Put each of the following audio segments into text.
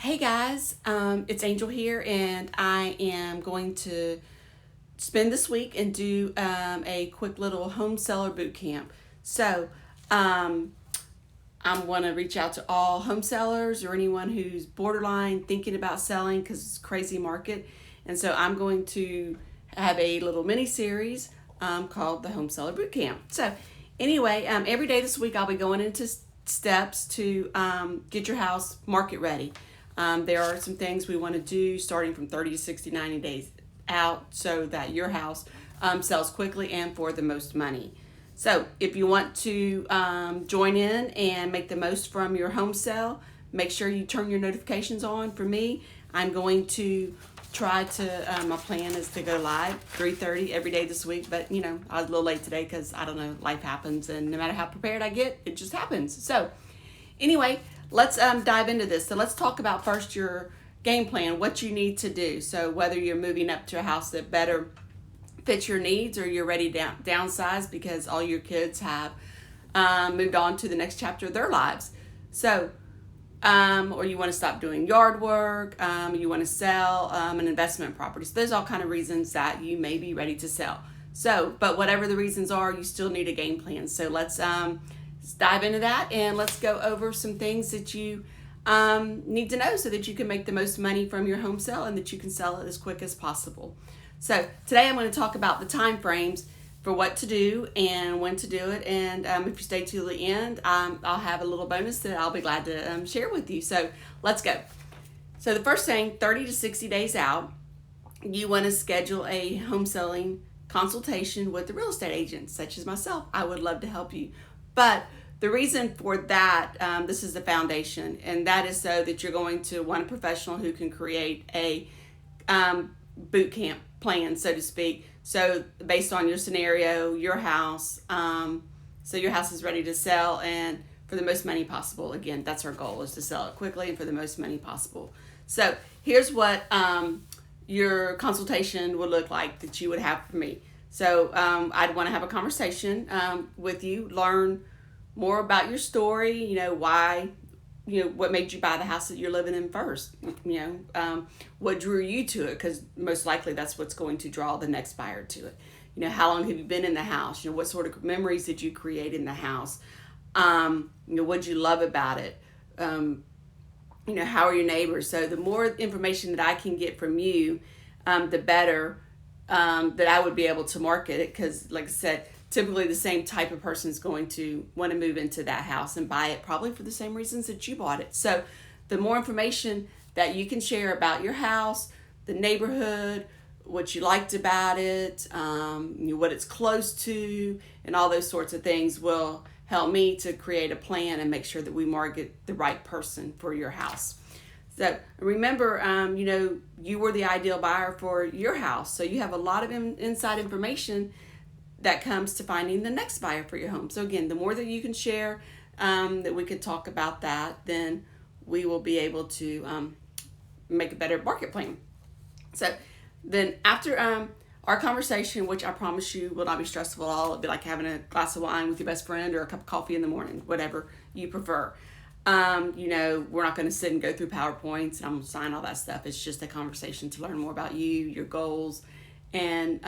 Hey guys, it's Angel here, and I am going to spend this week and do a quick little home seller boot camp. So, I'm going to reach out to all home sellers or anyone who's borderline thinking about selling because it's a crazy market. And so, I'm going to have a little mini series called the Home Seller Boot Camp. So, anyway, every day this week I'll be going into steps to get your house market ready. There are some things we want to do starting from 30 to 60, 90 days out so that your house sells quickly and for the most money. So if you want to join in and make the most from your home sale, make sure you turn your notifications on. For me, I'm going to try to, my plan is to go live 3:30 every day this week, but I was a little late today because I don't know, life happens, and no matter how prepared I get, it just happens. So anyway, let's dive into this. So let's talk about first your game plan, what you need to do. So whether you're moving up to a house that better fits your needs, or you're ready to downsize because all your kids have moved on to the next chapter of their lives. So, or you want to stop doing yard work, you want to sell an investment property. So there's all kind of reasons that you may be ready to sell. So, but whatever the reasons are, you still need a game plan. So let's dive into that, and let's go over some things that you need to know so that you can make the most money from your home sale and that you can sell it as quick as possible. So today I'm going to talk about the time frames for what to do and when to do it, and if you stay till the end, I'll have a little bonus that I'll be glad to share with you. So let's go. So the first thing, 30 to 60 days out, you want to schedule a home selling consultation with a real estate agent such as myself. I would love to help you. But the reason for that, this is the foundation, and that is so that you're going to want a professional who can create a boot camp plan, so to speak. So based on your scenario, your house, so your house is ready to sell and for the most money possible. Again, that's our goal, is to sell it quickly and for the most money possible. So here's what your consultation would look like that you would have for me. So I'd want to have a conversation with you, learn more about your story, why, what made you buy the house that you're living in first, what drew you to it, because most likely that's what's going to draw the next buyer to it. How long have you been in the house? What sort of memories did you create in the house? What'd you love about it? How are your neighbors? So the more information that I can get from you, the better that I would be able to market it, because like I said, typically the same type of person is going to want to move into that house and buy it probably for the same reasons that you bought it. So the more information that you can share about your house, the neighborhood, what you liked about it, what it's close to, and all those sorts of things will help me to create a plan and make sure that we market the right person for your house. So remember, you were the ideal buyer for your house. So you have a lot of inside information that comes to finding the next buyer for your home. So again, the more that you can share, that we could talk about that, then we will be able to make a better market plan. So then after our conversation, which I promise you will not be stressful at all, it'll be like having a glass of wine with your best friend or a cup of coffee in the morning, whatever you prefer. We're not going to sit and go through PowerPoints and I'm going to sign all that stuff. It's just a conversation to learn more about you, your goals, and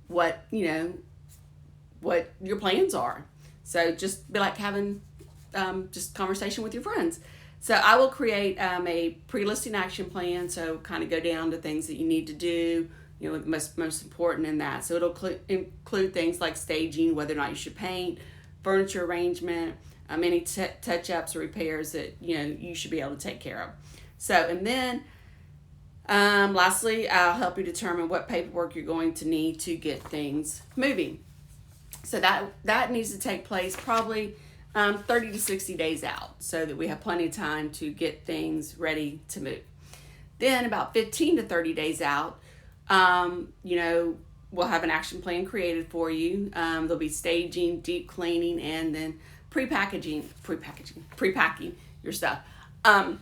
what your plans are. So just be like having just conversation with your friends. So I will create a pre-listing action plan. So kind of go down to things that you need to do, most important in that. So it'll include things like staging, whether or not you should paint, furniture arrangement, any touch-ups or repairs that you should be able to take care of. So, and then lastly, I'll help you determine what paperwork you're going to need to get things moving. So that needs to take place probably 30 to 60 days out, so that we have plenty of time to get things ready to move. Then about 15 to 30 days out, we'll have an action plan created for you. There'll be staging, deep cleaning, and then pre-packing your stuff. So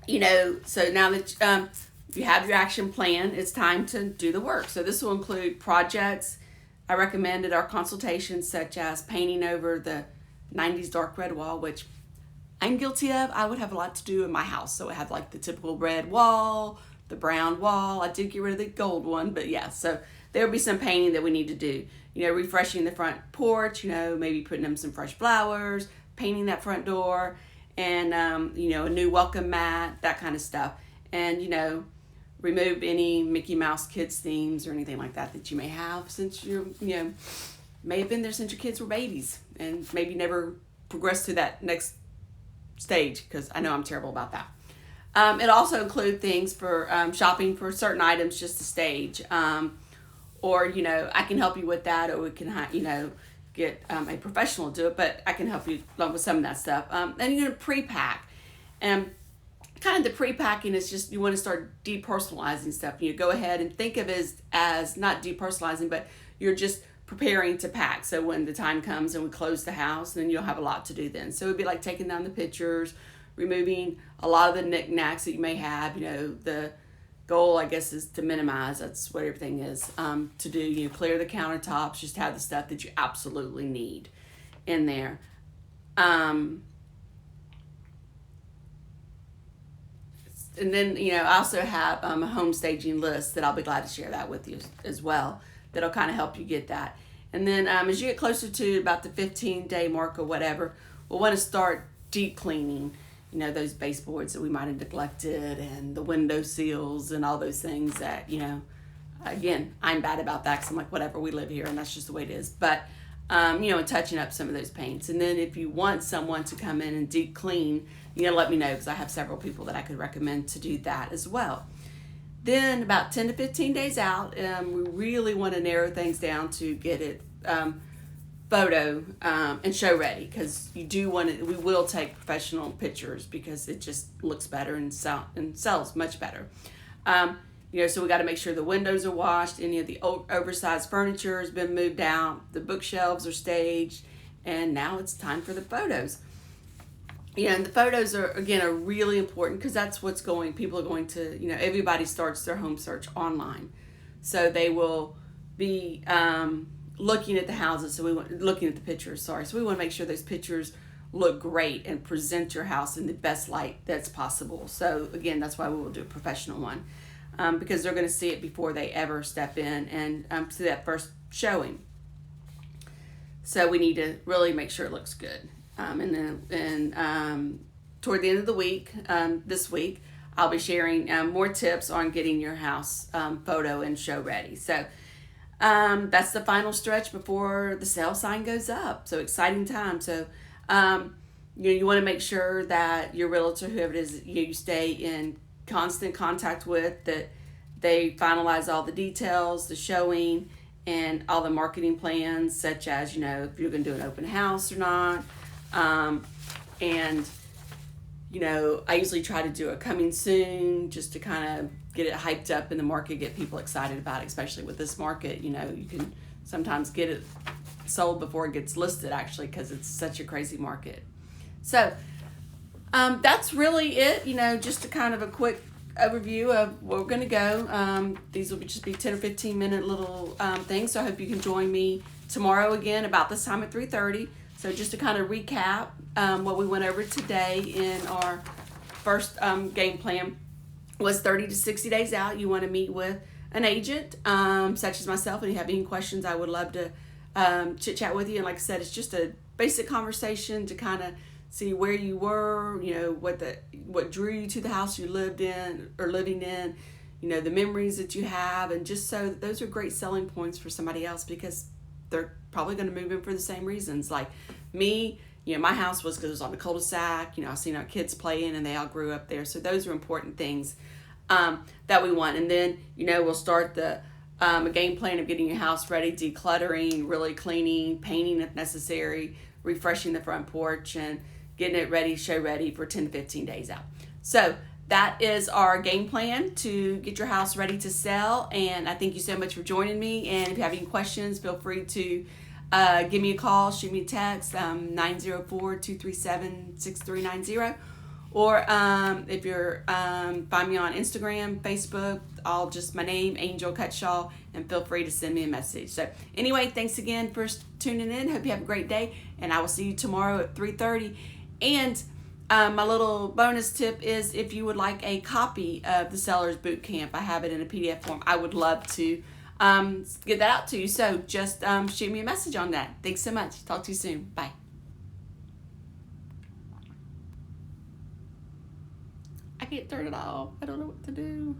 now that you have your action plan, it's time to do the work. So this will include projects I recommended our consultations, such as painting over the 90s dark red wall, which I'm guilty of. I would have a lot to do in my house. So I have like the typical red wall, the brown wall. I did get rid of the gold one, but yeah, so there'll be some painting that we need to do. Refreshing the front porch, maybe putting in some fresh flowers, painting that front door, and, a new welcome mat, that kind of stuff. And, remove any Mickey Mouse kids themes or anything like that you may have, since may have been there since your kids were babies and maybe never progressed to that next stage, because I know I'm terrible about that. It also include things for shopping for certain items, just a stage. Or, I can help you with that, or we can, get a professional to do it, but I can help you with some of that stuff. Then pre-pack. And kind of the pre-packing is just, you want to start depersonalizing stuff. You go ahead and think of it as not depersonalizing, but you're just preparing to pack. So when the time comes and we close the house, then you'll have a lot to do then. So it'd be like taking down the pictures, removing a lot of the knickknacks that you may have. The goal, I guess, is to minimize. That's what everything is to do. Clear the countertops, just have the stuff that you absolutely need in there. And then, I also have a home staging list that I'll be glad to share that with you as well. That'll kind of help you get that. And then as you get closer to about the 15-day mark or whatever, we'll want to start deep cleaning, those baseboards that we might have neglected, and the window seals and all those things that, again, I'm bad about that because I'm like, whatever, we live here and that's just the way it is. But, and touching up some of those paints. And then if you want someone to come in and deep clean, let me know, because I have several people that I could recommend to do that as well. Then about 10 to 15 days out, we really want to narrow things down to get it photo and show ready, because we will take professional pictures because it just looks better and sells much better. So we got to make sure the windows are washed, any of the oversized furniture has been moved out, the bookshelves are staged, and now it's time for the photos. And the photos are really important, because that's people are going to, everybody starts their home search online. So they will be looking at the houses, looking at the pictures, So we want to make sure those pictures look great and present your house in the best light that's possible. So again, that's why we will do a professional one, because they're going to see it before they ever step in and see that first showing. So we need to really make sure it looks good. And then toward the end of the week, this week, I'll be sharing more tips on getting your house photo and show ready. So that's the final stretch before the sale sign goes up. So exciting time. So you want to make sure that your realtor, whoever it is, you stay in constant contact with, that they finalize all the details, the showing, and all the marketing plans, such as, if you're going to do an open house or not. I usually try to do a coming soon, just to kind of get it hyped up in the market, get people excited about it, especially with this market. You can sometimes get it sold before it gets listed, actually, because it's such a crazy market. So that's really it, just a kind of a quick overview of where we're going to go. These will just be 10 or 15 minute little things. So I hope you can join me tomorrow again about this time at 3:30. So just to kind of recap what we went over today in our first game plan was 30 to 60 days out. You want to meet with an agent, such as myself, and if you have any questions, I would love to chit chat with you. And like I said, it's just a basic conversation to kind of see where you were, what drew you to the house you lived in or living in, the memories that you have, and just so those are great selling points for somebody else, because they're probably going to move in for the same reasons. Like me, my house was because it was on the cul-de-sac. I've seen our kids playing and they all grew up there. So those are important things that we want. And then, we'll start a game plan of getting your house ready, decluttering, really cleaning, painting if necessary, refreshing the front porch, and getting it ready, show ready for 10 to 15 days out. So that is our game plan to get your house ready to sell. And I thank you so much for joining me. And if you have any questions, feel free to give me a call, shoot me a text, 904-237-6390. Or if you're find me on Instagram, Facebook, all just my name, Angel Cutshaw, and feel free to send me a message. So anyway, thanks again for tuning in. Hope you have a great day, and I will see you tomorrow at 3:30. And My little bonus tip is if you would like a copy of the Sellers Bootcamp, I have it in a PDF form. I would love to get that out to you. So just shoot me a message on that. Thanks so much. Talk to you soon. Bye. I can't turn it off. I don't know what to do.